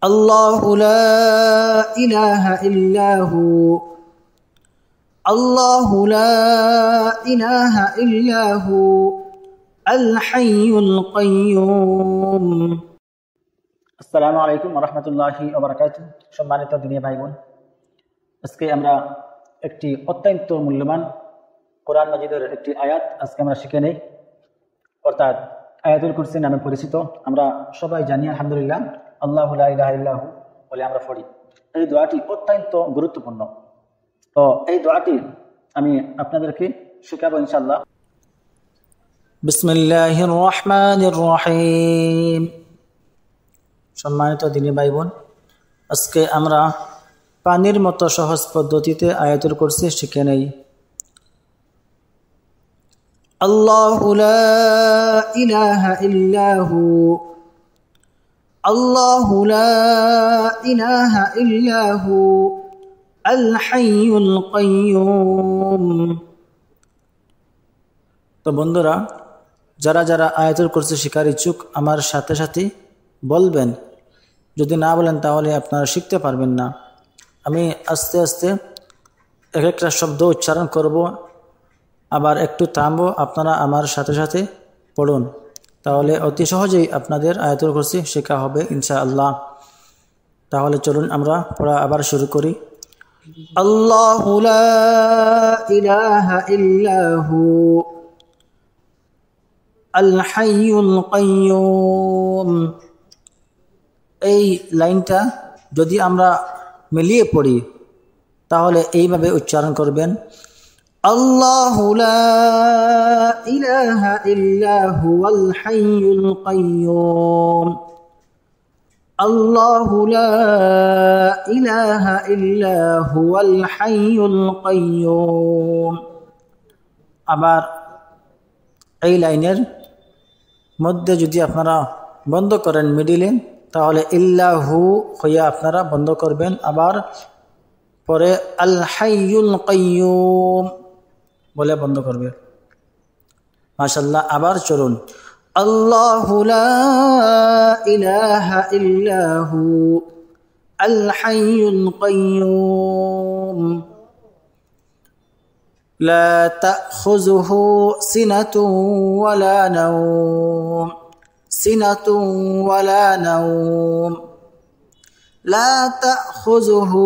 আল্লাহু লা ইলাহা ইল্লাহু আল্লাহু লা ইলাহা ইল্লাহু আল হাইয়ুল কাইয়্যুম। আসসালামু আলাইকুম ওয়া রাহমাতুল্লাহি ওয়া বারাকাতুহু। সম্মানিত দিনী ভাই বোন, আজকে আমরা একটি অত্যন্ত মূল্যবান কোরআন মাজিদের একটি আয়াত আজকে আমরা শিখে নেই, অর্থাৎ আয়াতুল কুরসি নামে পরিচিত। আমরা সবাই জানি আলহামদুলিল্লাহ, আল্লাহু লা ইলাহা ইল্লাহু বলে আমরা পড়ি। এই দোয়াটি অত্যন্ত গুরুত্বপূর্ণ। তো এই দোয়াটি আমি আপনাদেরকে শেখাবো ইনশাআল্লাহ। বিসমিল্লাহির রহমানির রহিম। সম্মানিত দিনী ভাই বোন, আজকে আমরা পানির মতো সহজ পদ্ধতিতে আয়াতুল কুরসি শিখে নেই। আল্লাহু লা ইলাহা ইল্লাহু আল্লাহু লা ইলাহা ইল্লাহু আল হাইয়ুল কাইয়্যুম। তো বন্ধুরা, যারা যারা আয়াতুল কুরসি শিখার ইচ্ছুক আমার সাথে সাথে বলবেন। যদি না বলেন তাহলে আপনারা শিখতে পারবেন না। আমি আস্তে আস্তে এক একটা শব্দ উচ্চারণ করব, আবার একটু থামবো, আপনারা আমার সাথে সাথে পড়ুন, তাহলে অতি সহজেই আপনাদের আয়াতুল কুরসি শেখা হবে ইনশাআল্লাহ। তাহলে চলুন আমরা পড়া আবার শুরু করি। আল্লাহু লা ইলাহা ইল্লাহু আল হাইয়ুল কাইয়্যুম। এই লাইনটা যদি আমরা মিলিয়ে পড়ি তাহলে এইভাবে উচ্চারণ করবেন, আল্লাহু লা ইলাহা ইল্লাহু আল হাইয়ুল কাইয়্যুম। আল্লাহু লা ইলাহা ইল্লাহু আল হাইয়ুল কাইয়্যুম। আবার এই লাইনের মধ্যে যদি আপনারা বন্ধ করেন মিডিলে, তাহলে ইল্লাহু হইয়া আপনারা বন্ধ করবেন, আবার পরে আল হাইয়ুল কাইয়্যুম বলে বন্ধ করবে। মাশাআল্লাহ। আবার চলুন, আল্লাহু লা ইলাহা ইল্লাহু আল হাইয়ুল কাইয়্যুম লা তাখুযুহু সিনাতুন ওয়ালা নাওম সিনাতুন ওয়ালা নাওম লা তাখুযুহু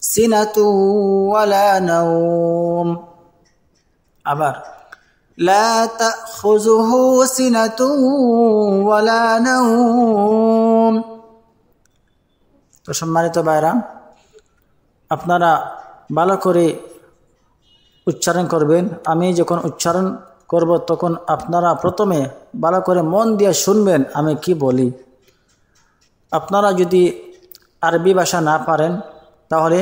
সিনাতুন ওয়ালা নাওম। আবার লা তাখুযুহু সিনাতুন ওয়ালা নাওম। তো সম্মানিত ভাইরা, আপনারা ভালো করে উচ্চারণ করবেন। আমি যখন উচ্চারণ করব তখন আপনারা প্রথমে ভালো করে মন দিয়ে শুনবেন আমি কি বলি। আপনারা যদি আরবি ভাষা না পারেন তাহলে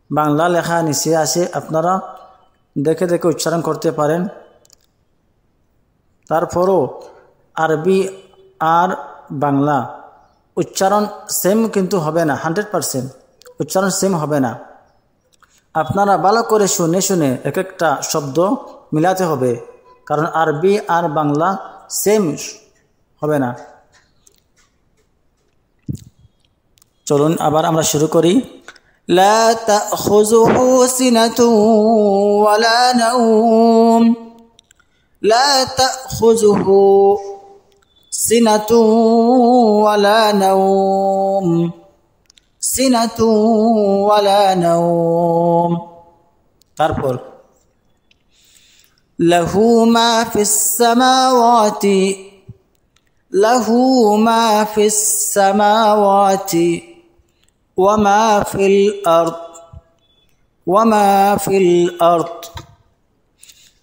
বাংলা লেখা নিচে আছে, আপনারা দেখে দেখে উচ্চারণ করতে পারেন। তারপরও আরবি আর বাংলা উচ্চারণ সেম কিন্তু হবে না, 100% উচ্চারণ সেম হবে না। আপনারা ভালো করে শুনে শুনে এক একটা শব্দ মিলাতে হবে, কারণ আরবি আর বাংলা সেম হবে না। চলুন আবার আমরা শুরু করি। লা তাখুযুহু সিনাতুন ওয়ালা নাওম লা তাখুযুহু সিনাতুন ওয়ালা নাওম সিনাতুন ওয়ালা নাওম। তারপর লাহু মা ফিস সামাওয়াতি লাহু মা ফিস সামাওয়াতি ওয়া মা ফিল আরদ ওয়া মা ফিল আরদ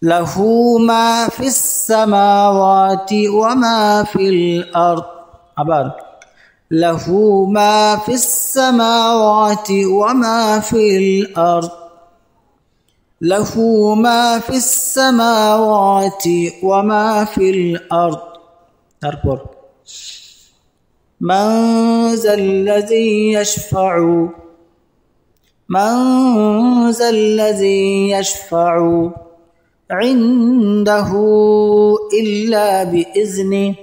লাহু মা ফিস সামাওয়াতি ওয়া মা ফিল আরদ। আবার লাহু মা ফিস সামাওয়াতি ওয়া মা ফিল আরদ লাহু মা ফিস সামাওয়াতি ওয়া মা ফিল আরদ। তারপর মান যাল্লাযী ইয়াশফাউ মান যাল্লাযী ইয়াশফাউ ইনদাহু ইল্লা বিইজনিহি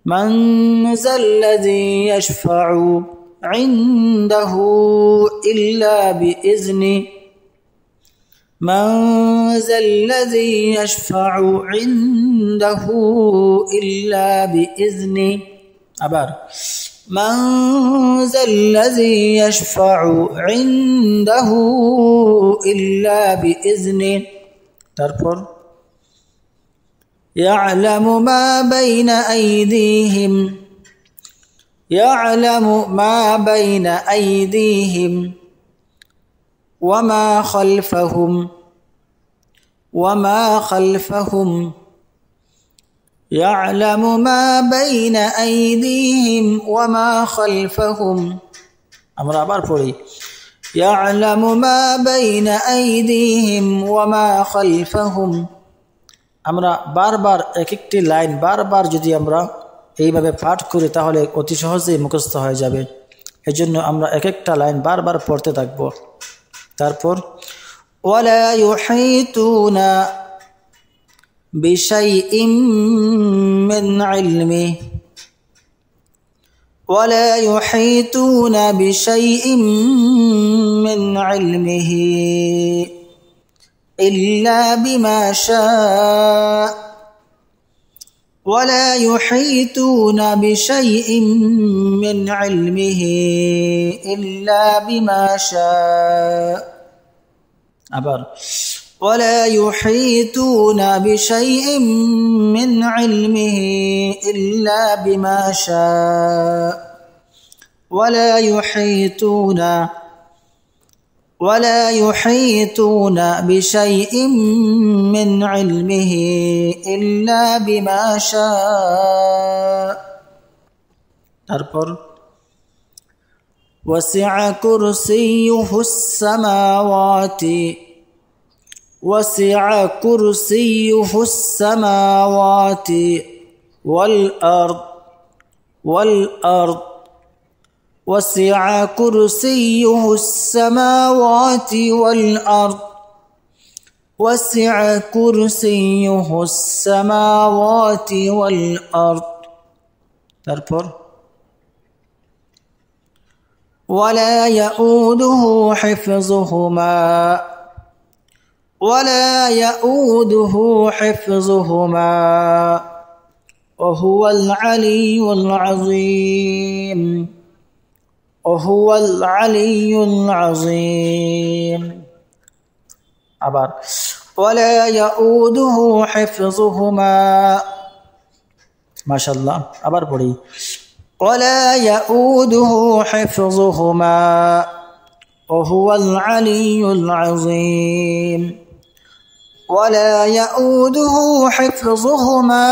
من ذا الذي يشفع عنده إلا بإذنه من ذا الذي يشفع عنده إلا بإذنه আবার من ذا الذي يشفع عنده إلا بإذنه তারপর يعلم ما بين أيديهم يعلم ما بين أيديهم وما خلفهم يعلم ما بين أيديهم وما خلفهم আমরা আবার পড়ি يعلم ما بين أيديهم وما خلفهم আমরা বারবার এক একটি লাইন বারবার যদি আমরা এইভাবে পাঠ করি তাহলে অতি সহজেই মুখস্থ হয়ে যাবে এজন্য আমরা এক একটা লাইন বারবার পড়তে থাকব তারপর ولا يحيطون بشيء من علمه ولا يحيطون بشيء من علمه إلا بما شاء ولا يحيطون بشيء من علمه إلا بما شاء আবার ولا يحيطون بشيء من علمه إلا بما شاء ولا يحيطون بشيء من علمه إلا بما شاء তারপর وسع كرسيه السماوات والأرض وسع كرسيه السماوات والأرض وسع كرسيه السماوات والأرض তারপর ولا يؤوده حفظهما وهو العلي العظيم আবার ولا يؤوده حفظهما মাশাআল্লাহ আবার পড়ি ولا يؤوده حفظهما وهو العلي العظيم ولا يؤوده حفظهما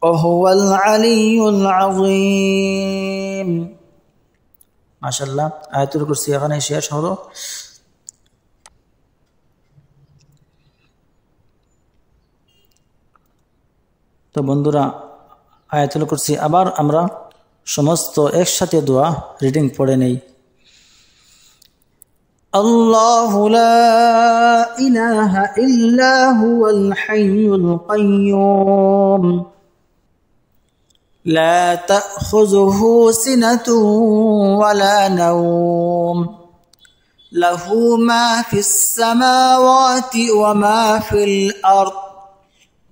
وهو العلي العظيم মাশাআল্লাহ আয়াতুল কুরসি এখানে শেষ হলো তো বন্ধুরা আয়াতুল কুরসি আবার আমরা সমস্ত একসাথে দোয়া রিডিং পড়ে নেই আল্লাহু লা ইলাহা ইল্লা হুয়াল হাইয়ুল কাইয়্যুম লা তাখুযুহু সিনাতুন ওয়ালা নাওম লাহু মা ফিস সামাওয়াতি ওয়া মা ফিল আরদ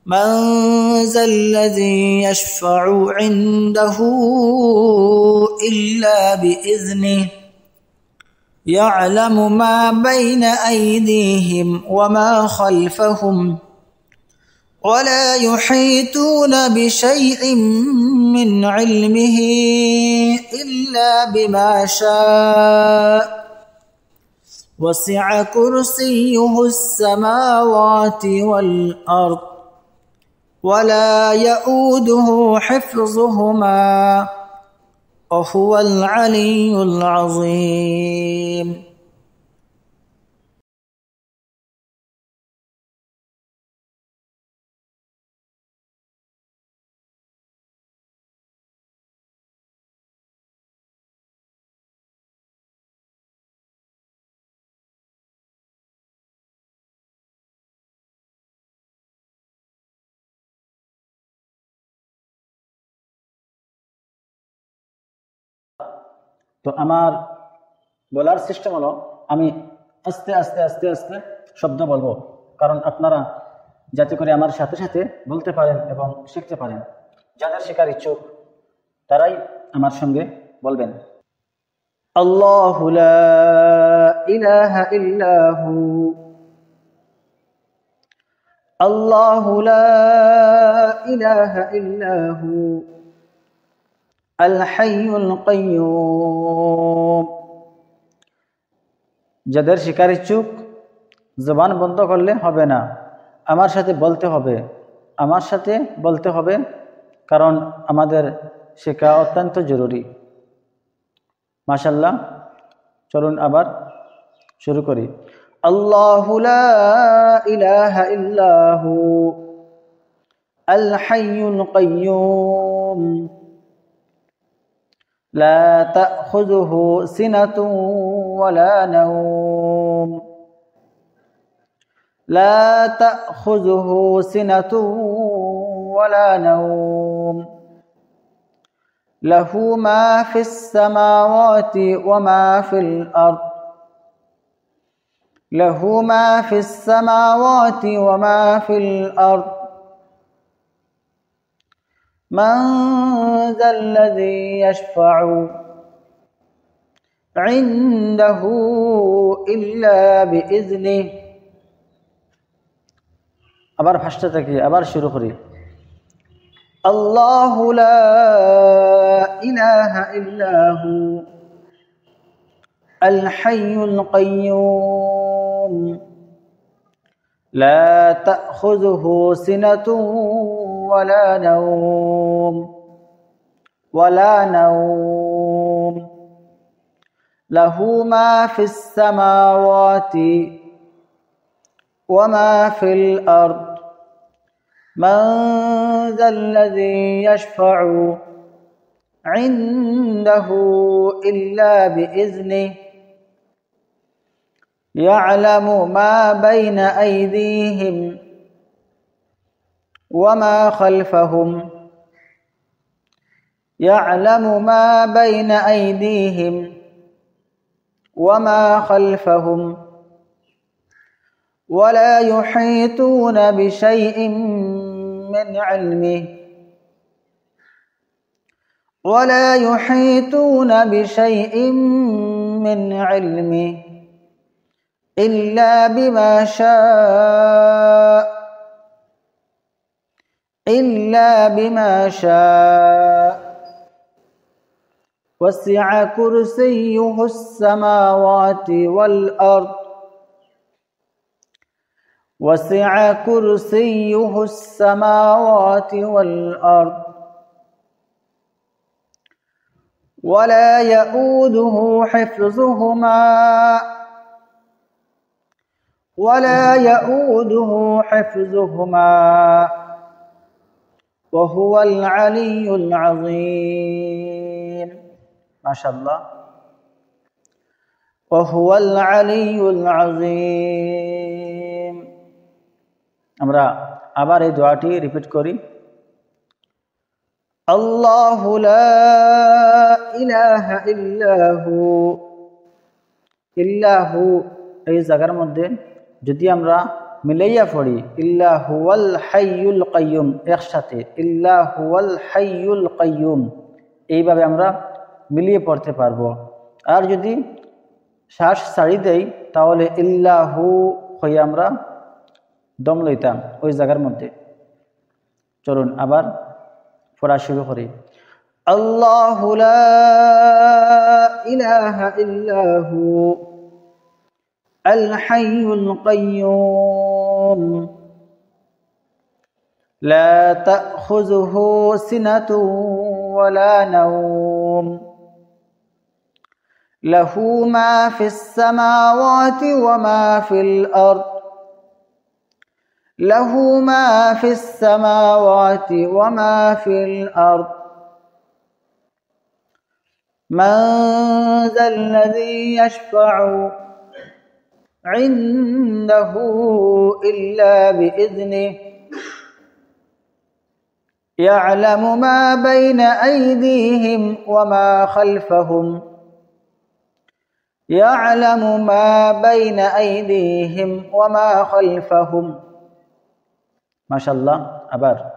من ذا الذي يشفع عنده إلا بإذنه يعلم ما بين أيديهم وما خلفهم ولا يحيطون بشيء من علمه إلا بما شاء وسع كرسيه السماوات والأرض ولا يؤوده حفظهما وهو العلي العظيم তো আমার বলার সিস্টেম হলো আমি আস্তে আস্তে আস্তে আস্তে শব্দ বলবো, কারণ আপনারা যাতে করে আমার সাথে সাথে বলতে পারেন এবং শিখতে পারেন। যাদের শেখার ইচ্ছুক তারাই আমার সঙ্গে বলবেন। আল্লাহু লা ইলাহা ইল্লাহু, আল্লাহু লা ইলাহা ইল্লাহু, আল হাইয়ুল কাইয়্যুম। যাদের শেখার ইচ্ছুক জবান বন্ধ করলে হবে না, আমার সাথে বলতে হবে, আমার সাথে বলতে হবে, কারণ আমাদের শেখা অত্যন্ত জরুরি। মাশাআল্লাহ, চলুন আবার শুরু করি। আল্লাহু লা ইলাহা ইল্লাহু, আল হাইয়ুল কাইয়্যুম, লা তাখুযুহু সিনাতুন ওয়ালা নাওম, لا تأخذه سنة ولا نوم، له ما في السماوات وما في الأرض، له ما في السماوات وما في الأرض، من ذا الذي يشفع عنده إلا بإذنه। আবার ফার্স্টে থেকে আবার শুরু করি। আল্লাহু লা ইলাহা ইল্লাহু, আল হাইয়ুল কাইয়্যুম, লা তাখুযুহু সিনাতুন ওয়ালা নাওম, লাহু মা ফিস সামাওয়াতি وما في الأرض، من ذا الذي يشفع عنده إلا بإذنه، يعلم ما بين أيديهم وما خلفهم، يعلم ما بين أيديهم وما خلفهم، ولا يحيطون بشيء من علمه، ولا يحيطون بشيء من علمه إلا بما شاء، إلا بما شاء، وسع كرسيه السماوات والأرض، وسع كرسيه السماوات والأرض، ولا يؤوده حفظهما، ولا يؤوده حفظهما، وهو العلي العظيم। ما شاء الله، وهو العلي العظيم। আমরা আবার এই দোয়াটি রিপিট করি। আল্লাহু লা ইলাহা ইল্লাহু, ইল্লাহু এই জায়গার মধ্যে যদি আমরা মিলাইয়া পড়ি ইল্লাহুল হাইয়ুল কাইয়্যুম, একসাথে ইল্লাহুল হাইয়ুল কাইয়্যুম, এইভাবে আমরা মিলিয়ে পড়তে পারবো। আর যদি শ্বাস ছাড়ি দেই তাহলে ইল্লাহু হয়ে আমরা দম লইতাম ওই জায়গার মধ্যে। চলুন আবার পড়া শুরু করি। আল্লাহু লা ইলাহা ইল্লাহু, আল হাইয়ুল কাইয়্যুম, লা তাখুযুহু সিনাতুন ওয়ালা নাওম, লাহু মা ফিস সামাওয়াতি ওয়া মা ফিল আরদ, له ما في السماوات وما في الأرض، من ذا الذي يشفع عنده إلا بإذنه، يعلم ما بين أيديهم وما خلفهم، يعلم ما بين أيديهم وما خلفهم ما شاء الله أبار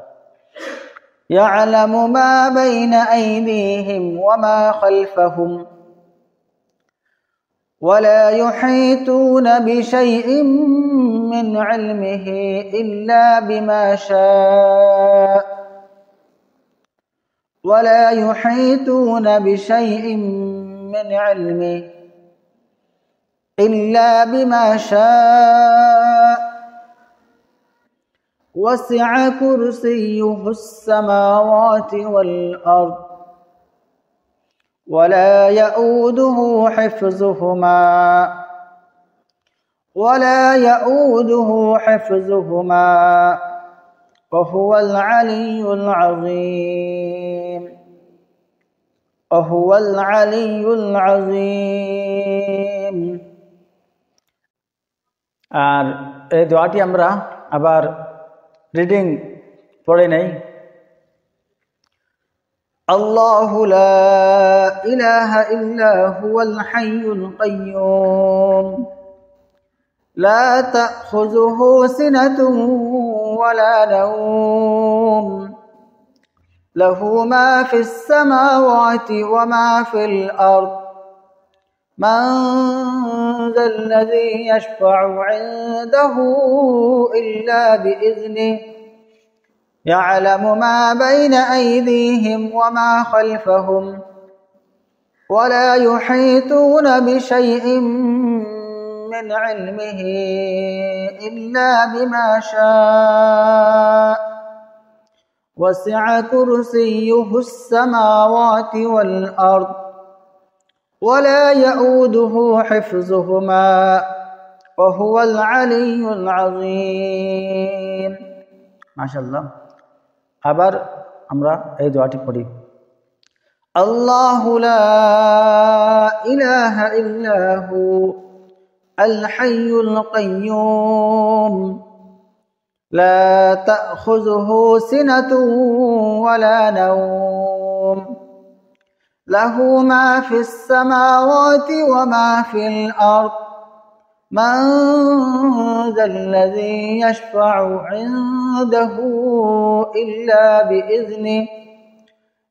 يعلم ما بين أيديهم وما خلفهم ولا يحيطون بشيء من علمه إلا بما شاء ولا يحيطون بشيء من علمه إلا بما شاء وسع كرسيه السماوات والأرض ولا يؤوده حفظهما وهو العلي العظيم আর এই দোয়াটি আমরা আবার রিডিং পড়ে নেই الله لا إله إلا هو الحي القيوم لا تأخذه سنة ولا نوم له ما في السماوات وما في الأرض من ذا الذي يشفع عنده إلا بإذنه يعلم ما بين أيديهم وما خلفهم ولا يحيطون بشيء من علمه إلا بما شاء وسع كرسيه السماوات والأرض ولا يؤوده حفظهما وهو العلي العظيم ما شاء الله আবার আমরা এই দোয়াটি পড়ি আল্লাহু লা ইলাহা ইল্লা হু আল হাইয়ুল কাইয়্যুম লা তাখুযুহু সিনাতুন ওয়ালা নাওম লাহু মা ফিস সামাওয়াতি ওয়া মা ফিল আরদ من ذا الذي يشفع عنده إلا بإذنه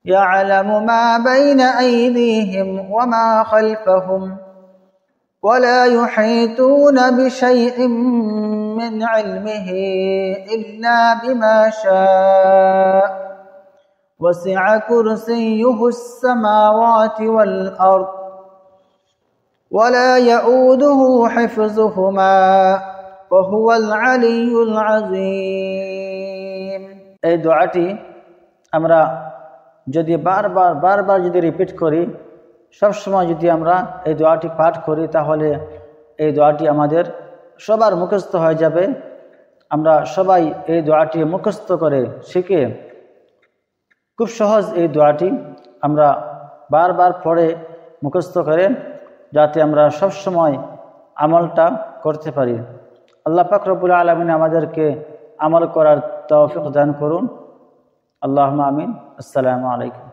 يعلم ما بين أيديهم وما خلفهم ولا يحيطون بشيء من علمه إلا بما شاء وسع كرسيه السماوات والأرض ولا يؤوده حفظهما وهو العلي العظيم এই দোয়াটি আমরা যদি বারবার যদি রিপিট করি সব সময় যদি আমরা এই দোয়াটি পাঠ করি তাহলে এই দোয়াটি আমাদের সবার মুখস্থ হয়ে যাবে আমরা সবাই এই দোয়াটি মুখস্থ করে শিখে খুব সহজ এই দোয়াটি আমরা বারবার পড়ে মুখস্থ করে যাতে আমরা সব সময় আমলটা করতে পারি আল্লাহ পাক রব্বুল আলামিন আমাদেরকে আমল করার তৌফিক দান করুন আল্লাহুম্মা আমিন আসসালামু আলাইকুম